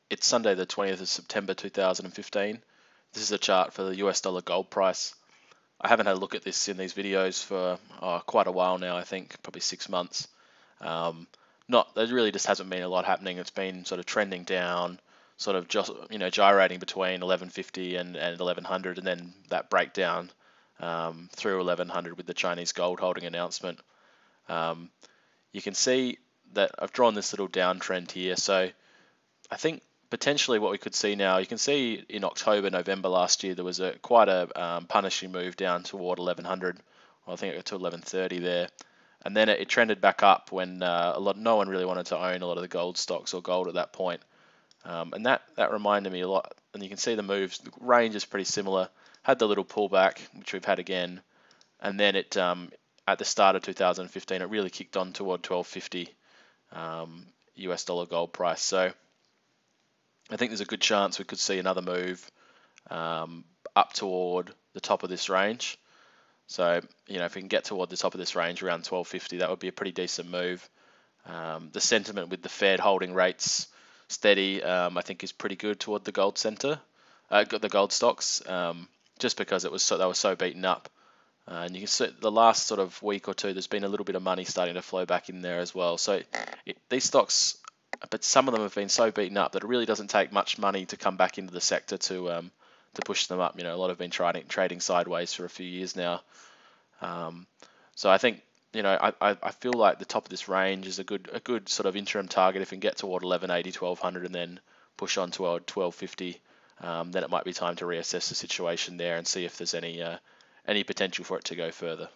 It's Sunday the 20th of September 2015. This is a chart for the US dollar gold price. I haven't had a look at this in these videos for quite a while now, I think probably 6 months. Um, there really just hasn't been a lot happening. It's been sort of trending down, sort of just gyrating between 1150 and 1100, and then that breakdown through 1100 with the Chinese gold holding announcement. You can see that I've drawn this little downtrend here. So I think potentially what we could see now, you can see in October, November last year, there was quite a punishing move down toward 1100. Well, I think it got to 1130 there, and then it trended back up when no one really wanted to own a lot of the gold stocks or gold at that point. And that reminded me a lot. And you can see the moves, the range is pretty similar. Had the little pullback, which we've had again, and then it at the start of 2015, it really kicked on toward 1250 US dollar gold price. So I think there's a good chance we could see another move up toward the top of this range. So, if we can get toward the top of this range around 1250, that would be a pretty decent move. The sentiment with the Fed holding rates steady, I think, is pretty good toward the gold the gold stocks, just because they were so beaten up. And you can see the last sort of week or two, there's been a little bit of money starting to flow back in there as well. So these stocks, but some of them have been so beaten up that it really doesn't take much money to come back into the sector to push them up. A lot have been trading sideways for a few years now. So I think I feel like the top of this range is a good sort of interim target. If we can get toward 1180, 1200, and then push on toward 1250, then it might be time to reassess the situation there and see if there's any potential for it to go further.